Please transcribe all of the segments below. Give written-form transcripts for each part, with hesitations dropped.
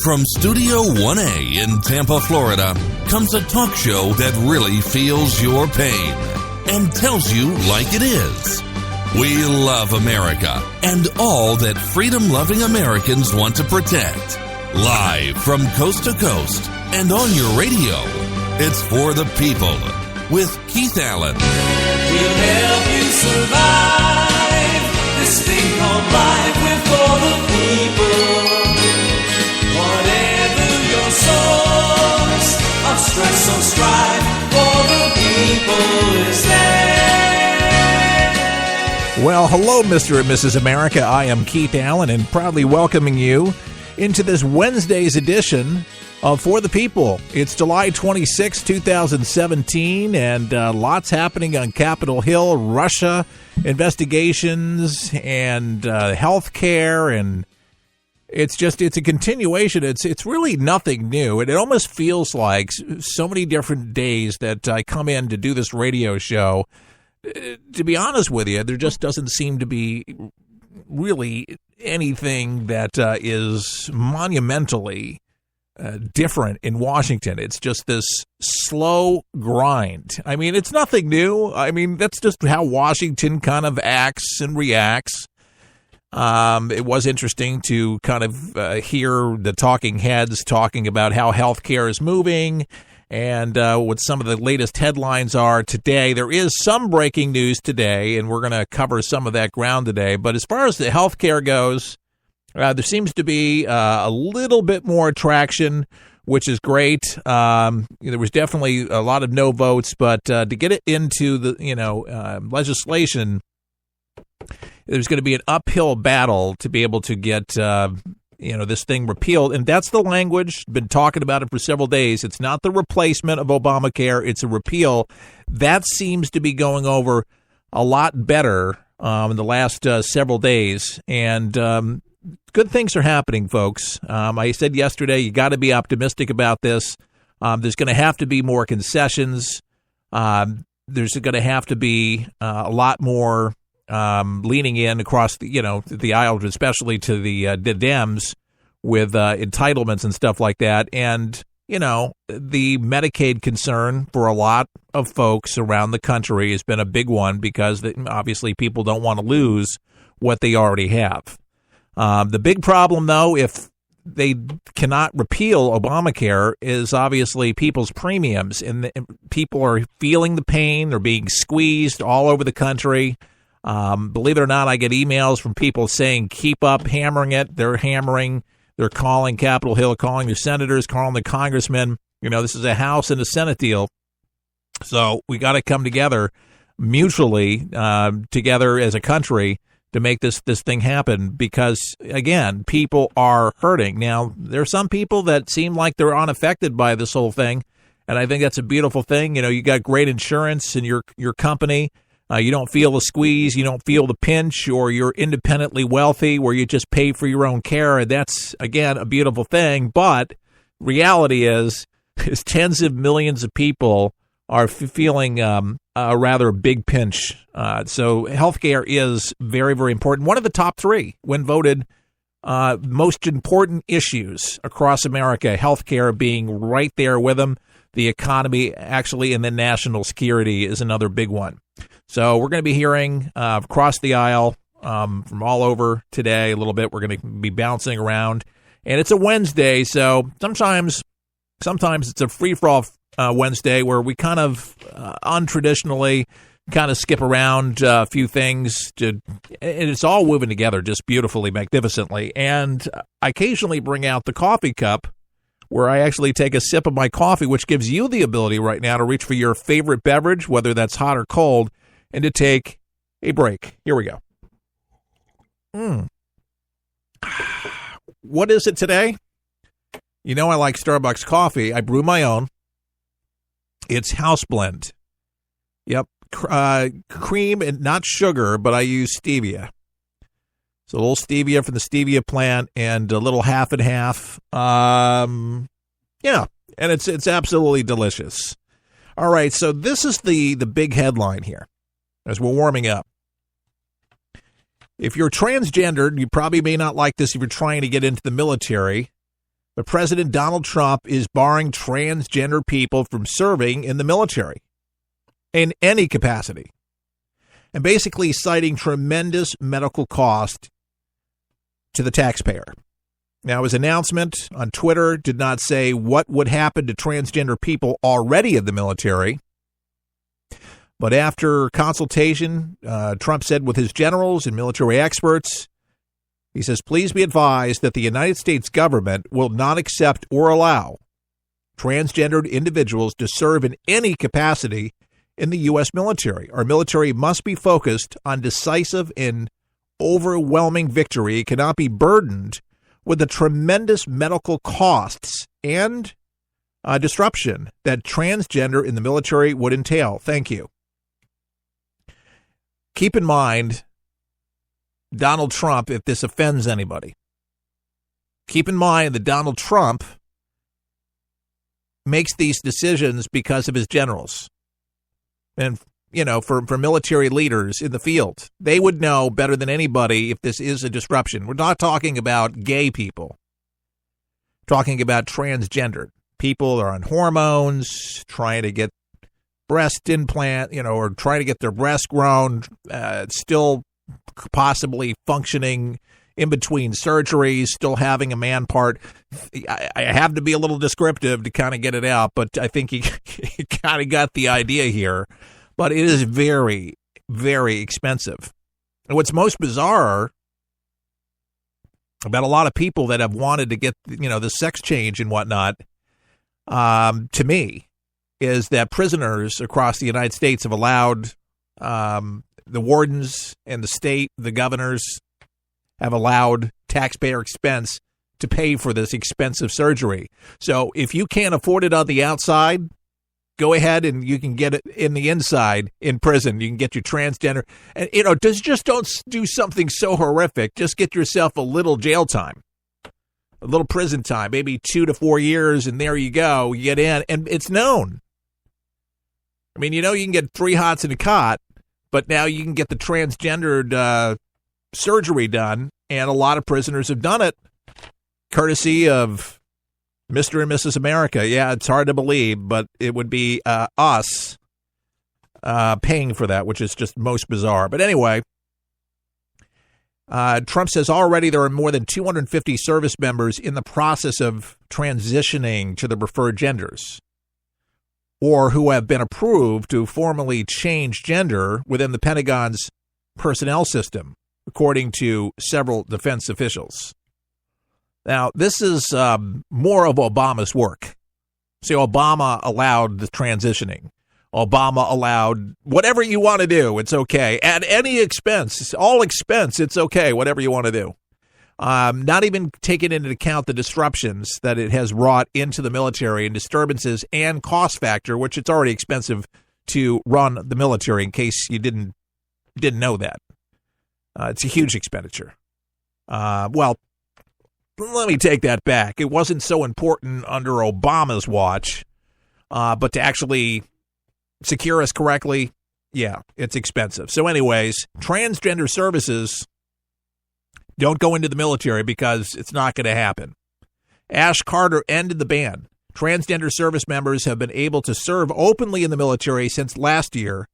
From Studio 1A in Tampa, Florida, comes a talk show that really feels your pain and tells you like it is. We love America and all that freedom-loving Americans want to protect. Live from coast to coast and on your radio, it's For the People with Keith Allen. We'll help you survive this thing called life. We're for the people. Whatever your source of stress or strife, for the people is there. Well, hello, Mr. and Mrs. America. I am Keith Allen and proudly welcoming you into this Wednesday's edition of For the People. It's July 26, 2017, and lots happening on Capitol Hill, Russia investigations, and health care, and it's a continuation. It's really nothing new. It almost feels like so many different days that I come in to do this radio show. To be honest with you, there just doesn't seem to be really anything that is monumentally different in Washington. It's just this slow grind. I mean, it's nothing new. I mean, that's just how Washington kind of acts and reacts. It was interesting to kind of hear the talking heads talking about how healthcare is moving and what some of the latest headlines are today. There is some breaking news today, and we're going to cover some of that ground today. But as far as the healthcare goes, there seems to be a little bit more traction, which is great. There was definitely a lot of no votes, but to get it into the legislation, there's going to be an uphill battle to be able to get this thing repealed, and that's the language. Been talking about it for several days. It's not the replacement of Obamacare; it's a repeal. That seems to be going over a lot better in the last several days, and good things are happening, folks. I said yesterday, you got to be optimistic about this. There's going to have to be more concessions. There's going to have to be a lot more leaning in across the aisle, especially to the Dems with entitlements and stuff like that. And, the Medicaid concern for a lot of folks around the country has been a big one because obviously people don't want to lose what they already have. The big problem, though, if they cannot repeal Obamacare, is obviously people's premiums. And people are feeling the pain. They're being squeezed all over the country. Believe it or not, I get emails from people saying, keep up hammering it. They're hammering. They're calling Capitol Hill, calling their senators, calling the congressmen. This is a House and a Senate deal. So we got to come together mutually, together as a country, to make this thing happen because, again, people are hurting. Now, there are some people that seem like they're unaffected by this whole thing, and I think that's a beautiful thing. You got great insurance in your company. You don't feel the squeeze, you don't feel the pinch, or you're independently wealthy where you just pay for your own care. That's, again, a beautiful thing. But reality is tens of millions of people are feeling a rather big pinch. So healthcare is very, very important. One of the top three when voted most important issues across America, healthcare being right there with them. The economy, actually, and then national security is another big one. So we're going to be hearing across the aisle from all over today a little bit. We're going to be bouncing around. And it's a Wednesday, so sometimes it's a free-for-all Wednesday where we kind of untraditionally kind of skip around a few things. And it's all woven together just beautifully, magnificently. And I occasionally bring out the coffee cup where I actually take a sip of my coffee, which gives you the ability right now to reach for your favorite beverage, whether that's hot or cold, and to take a break. Here we go. What is it today? I like Starbucks coffee. I brew my own. It's house blend. Yep. Cream and not sugar, but I use stevia. So a little stevia from the stevia plant and a little half and half. And it's absolutely delicious. All right, so this is the big headline here as we're warming up. If you're transgendered, you probably may not like this if you're trying to get into the military. But President Donald Trump is barring transgender people from serving in the military in any capacity, and basically citing tremendous medical cost to the taxpayer. Now, his announcement on Twitter did not say what would happen to transgender people already in the military. But after consultation, Trump said with his generals and military experts, he says, please be advised that the United States government will not accept or allow transgendered individuals to serve in any capacity in the U.S. military. Our military must be focused on decisive and overwhelming victory. It cannot be burdened with the tremendous medical costs and disruption that transgender in the military would entail. Thank you. Keep in mind, Donald Trump, if this offends anybody, keep in mind that Donald Trump makes these decisions because of his generals. And, you know, for military leaders in the field, they would know better than anybody if this is a disruption. We're not talking about gay people. We're talking about transgendered people that are on hormones, trying to get breast implant, or trying to get their breast grown, still possibly functioning in between surgeries, still having a man part. I have to be a little descriptive to kind of get it out, but I think he kind of got the idea here. But it is very, very expensive. And what's most bizarre about a lot of people that have wanted to get, the sex change and whatnot, to me, is that prisoners across the United States have allowed the wardens and the state, the governors, have allowed taxpayer expense to pay for this expensive surgery. So if you can't afford it on the outside, go ahead and you can get it in the inside in prison. You can get your transgender. And, just don't do something so horrific. Just get yourself a little jail time, a little prison time, maybe 2 to 4 years, and there you go. You get in, and it's known. I mean, you can get 3 hots in a cot, but now you can get the transgendered surgery done, and a lot of prisoners have done it, courtesy of Mr. and Mrs. America. Yeah, it's hard to believe, but it would be us paying for that, which is just most bizarre. But anyway, Trump says already there are more than 250 service members in the process of transitioning to the preferred genders, or who have been approved to formally change gender within the Pentagon's personnel system, according to several defense officials. Now, this is more of Obama's work. See, Obama allowed the transitioning. Obama allowed whatever you want to do, it's okay. At any expense, all expense, it's okay, whatever you want to do. Not even taking into account the disruptions that it has wrought into the military and disturbances and cost factor, which it's already expensive to run the military, in case you didn't know that. It's a huge expenditure. Well, let me take that back. It wasn't so important under Obama's watch, but to actually secure us correctly, yeah, it's expensive. So anyways, transgender services don't go into the military because it's not going to happen. Ash Carter ended the ban. Transgender service members have been able to serve openly in the military since last year,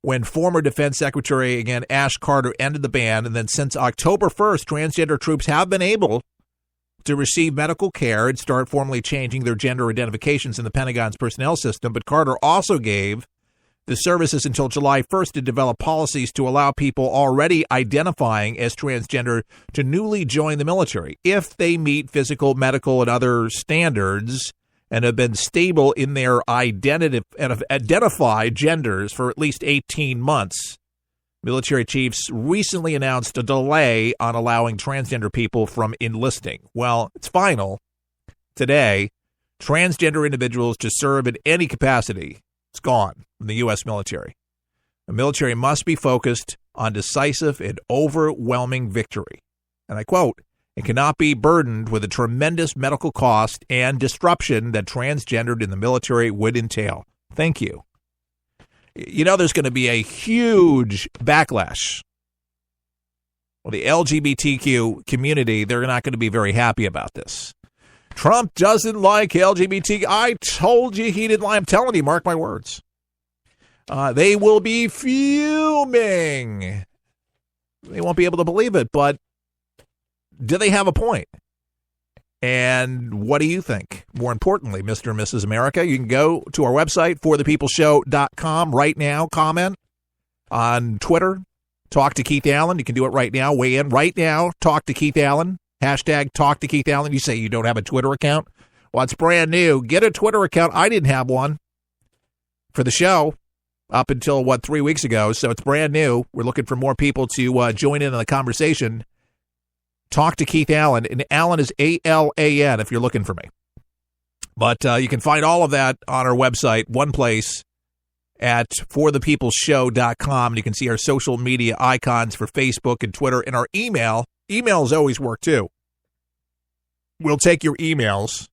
when former Defense Secretary, again, Ash Carter, ended the ban. And then since October 1st, transgender troops have been able to receive medical care and start formally changing their gender identifications in the Pentagon's personnel system. But Carter also gave the services until July 1st to develop policies to allow people already identifying as transgender to newly join the military if they meet physical, medical, and other standards and have been stable in their identified genders for at least 18 months. Military chiefs recently announced a delay on allowing transgender people from enlisting. Well, it's final today. Transgender individuals to serve in any capacity, it's gone from the U.S. military. The military must be focused on decisive and overwhelming victory. And I quote, "It cannot be burdened with the tremendous medical cost and disruption that transgendered in the military would entail." Thank you. There's going to be a huge backlash. Well, the LGBTQ community, they're not going to be very happy about this. Trump doesn't like LGBT. I told you he didn't lie. I'm telling you, mark my words. They will be fuming. They won't be able to believe it, but do they have a point? And what do you think? More importantly, Mr. and Mrs. America, you can go to our website, forthepeopleshow.com right now. Comment on Twitter. Talk to Keith Allen. You can do it right now. Weigh in right now. Talk to Keith Allen. Hashtag talk to Keith Allen. You say you don't have a Twitter account? Well, it's brand new. Get a Twitter account. I didn't have one for the show up until, 3 weeks ago. So it's brand new. We're looking for more people to join in on the conversation. Talk to Keith Allen. And Allen is A-L-A-N if you're looking for me. But you can find all of that on our website, one place, at forthepeopleshow.com. And you can see our social media icons for Facebook and Twitter and our email. Emails always work, too. We'll take your emails,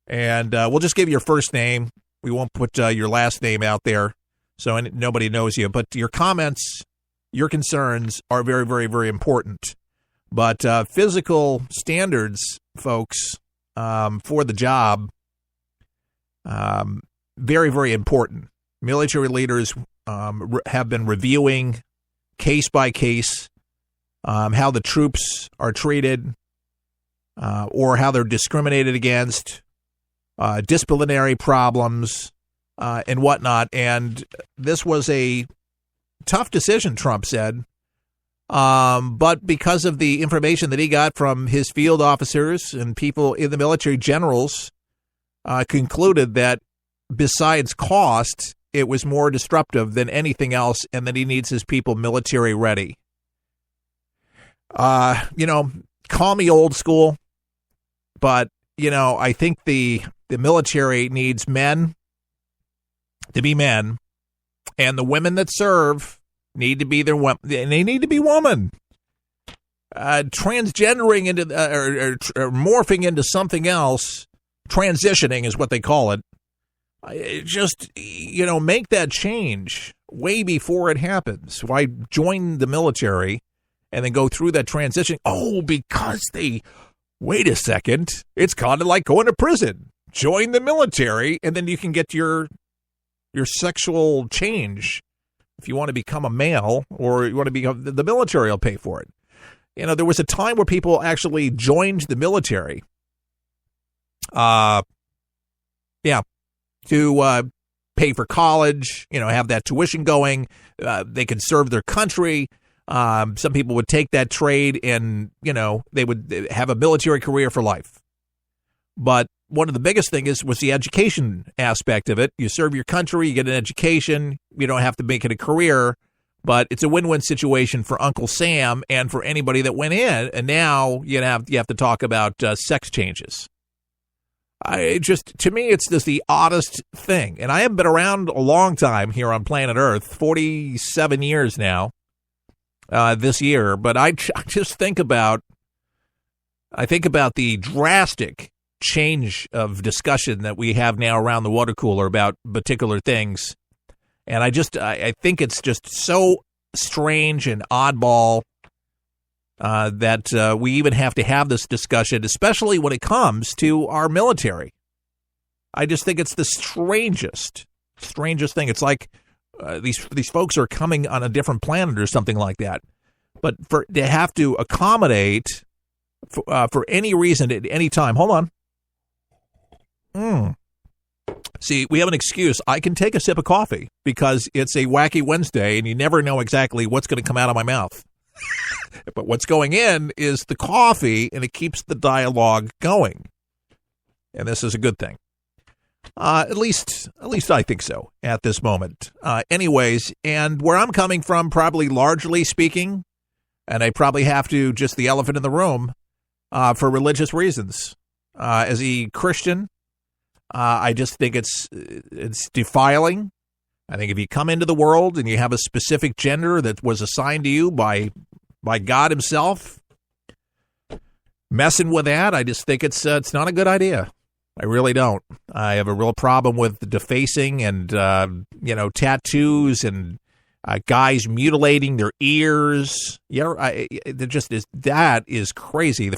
and we'll just give your first name. We won't put your last name out there so nobody knows you. But your comments, your concerns are very, very, very important. But physical standards, folks, for the job, very, very important. Military leaders have been reviewing case by case how the troops are treated or how they're discriminated against, disciplinary problems, and whatnot. And this was a tough decision, Trump said. But because of the information that he got from his field officers and people in the military, generals concluded that besides cost, it was more disruptive than anything else, and that he needs his people military ready. Call me old school, but, I think the military needs men to be men, and the women that serve need to be they need to be women. Transgendering into or morphing into something else, transitioning is what they call it. Just, make that change way before it happens. Why join the military and then go through that transition? Oh, because wait a second, it's kind of like going to prison. Join the military, and then you can get your sexual change. If you want to become a male or you want to become, the military will pay for it. There was a time where people actually joined the military. To pay for college, have that tuition going. They could serve their country. Some people would take that trade and, they would have a military career for life. But one of the biggest things was the education aspect of it. You serve your country, you get an education, you don't have to make it a career, but it's a win-win situation for Uncle Sam and for anybody that went in. And now you have to talk about sex changes. To me, it's just the oddest thing. And I haven't been around a long time here on planet Earth, 47 years now, this year. But I just think about the drastic change of discussion that we have now around the water cooler about particular things. And I think it's just so strange and oddball that we even have to have this discussion, especially when it comes to our military. I just think it's the strangest thing. It's like these folks are coming on a different planet or something like that. But they have to accommodate for any reason at any time. Hold on. See, we have an excuse. I can take a sip of coffee because it's a wacky Wednesday and you never know exactly what's going to come out of my mouth. But what's going in is the coffee, and it keeps the dialogue going. And this is a good thing. At least I think so at this moment. Anyways, and where I'm coming from, probably largely speaking, and I probably have to just the elephant in the room, for religious reasons. As a Christian, I just think it's defiling. I think if you come into the world and you have a specific gender that was assigned to you by God himself, messing with that, I just think it's not a good idea. I really don't. I have a real problem with defacing and, tattoos and guys mutilating their ears. Yeah, that is crazy.